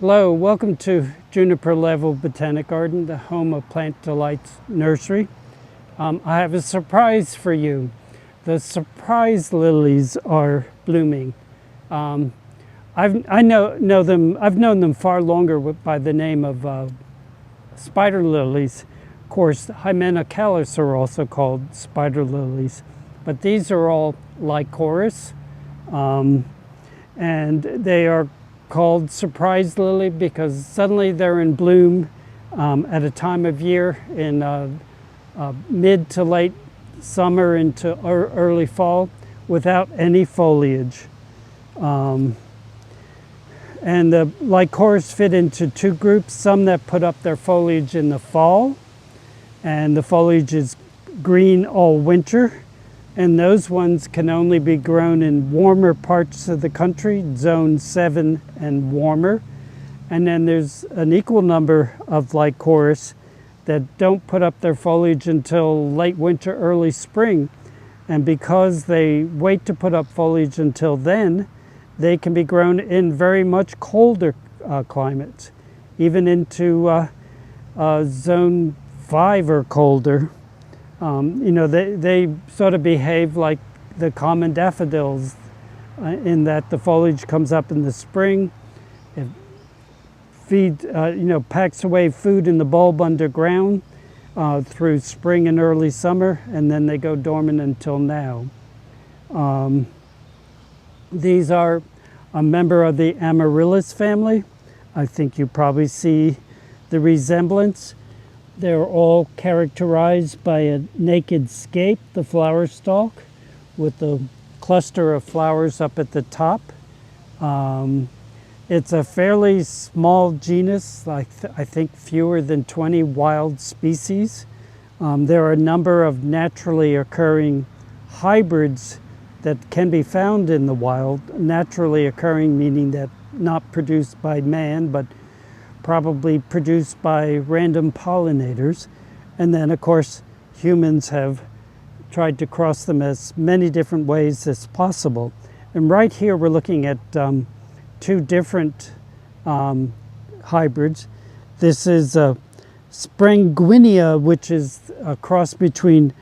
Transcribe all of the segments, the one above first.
Hello, welcome to Juniper Level Botanic Garden, the home of Plant Delights Nursery. I have a surprise for you. The surprise lilies are blooming. Know them. I've known them far longer by the name of spider lilies. Of course, Hymenocallis are also called spider lilies, but these are all Lycoris, and they are called surprise lily because suddenly they're in bloom at a time of year in mid to late summer into early fall without any foliage. And the Lycoris fit into two groups, some that put up their foliage in the fall, and the foliage is green all winter, and those ones can only be grown in warmer parts of the country, zone 7 and warmer. And then there's an equal number of Lycoris that don't put up their foliage until late winter, early spring. And because they wait to put up foliage until then, they can be grown in very much colder climates, even into zone 5 or colder. They sort of behave like the common daffodils in that the foliage comes up in the spring. It packs away food in the bulb underground through spring and early summer, and then they go dormant until now. These are a member of the Amaryllis family. I think you probably see the resemblance. They're all characterized by a naked scape, the flower stalk, with a cluster of flowers up at the top. It's a fairly small genus, I think fewer than 20 wild species. There are a number of naturally occurring hybrids that can be found in the wild. Naturally occurring meaning that not produced by man, but probably produced by random pollinators. And then, of course, humans have tried to cross them as many different ways as possible. And right here, we're looking at two different hybrids. This is a sprenguinea, which is a cross between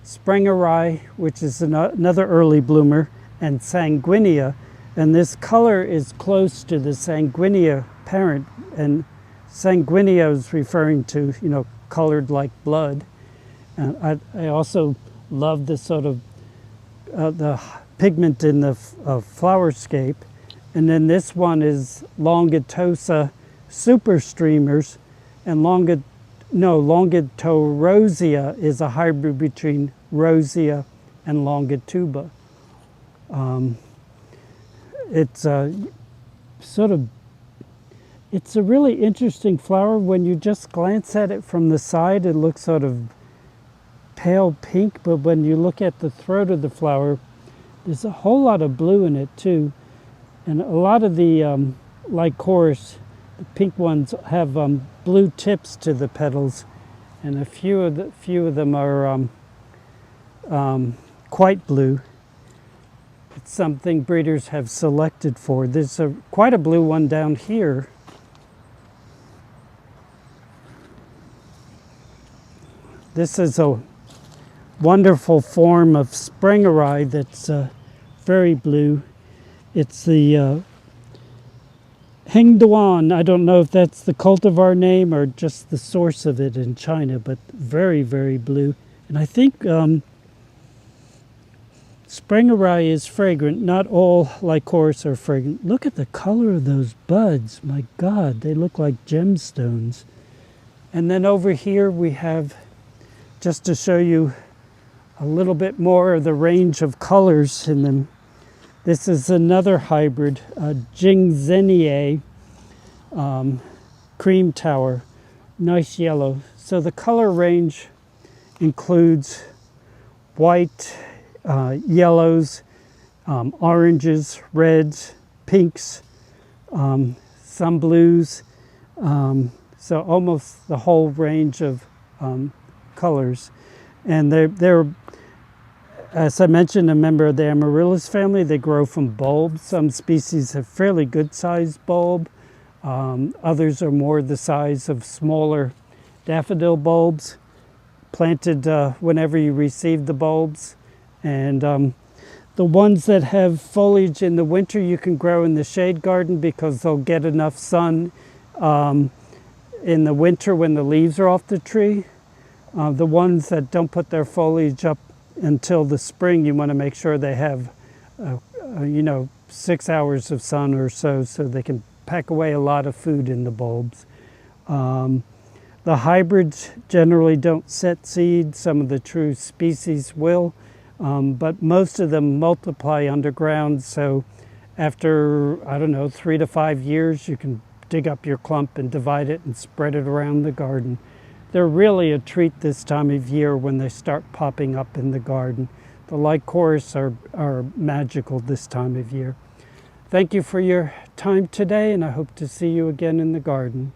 sprenguinea, which is another early bloomer, and sanguinea. And this color is close to the sanguinea parent, and sanguinea is referring to, colored like blood. And I also love the sort of the pigment in the flower scape. And then this one is longitosea super streamers, and longitosea is a hybrid between rosea and longituba. It's a really interesting flower. When you just glance at it from the side, it looks sort of pale pink, but when you look at the throat of the flower, there's a whole lot of blue in it too. And a lot of the Lycoris, the pink ones, have blue tips to the petals, and a few of them are quite blue. It's something breeders have selected for. There's quite a blue one down here. This is a wonderful form of sprenguinea that's very blue. It's the Hengduan. I don't know if that's the cultivar name or just the source of it in China, but very, very blue. And I think sprenguinea is fragrant. Not all Lycoris are fragrant. Look at the color of those buds. My God, they look like gemstones. And then over here we have, just to show you a little bit more of the range of colors in them. This is another hybrid, jinzheniae, cream tower, nice yellow. So the color range includes white, yellows, oranges, reds, pinks, some blues. So almost the whole range of colors. And they're, as I mentioned, a member of the Amaryllis family. They grow from bulbs. Some species have fairly good sized bulb. Others are more the size of smaller daffodil bulbs, planted whenever you receive the bulbs. And the ones that have foliage in the winter you can grow in the shade garden because they'll get enough sun in the winter when the leaves are off the tree. The ones that don't put their foliage up until the spring, you want to make sure they have 6 hours of sun or so they can pack away a lot of food in the bulbs. The hybrids generally don't set seed. Some of the true species will, but most of them multiply underground. So after, 3 to 5 years, you can dig up your clump and divide it and spread it around the garden. They're really a treat this time of year when they start popping up in the garden. The Lycoris are magical this time of year. Thank you for your time today, and I hope to see you again in the garden.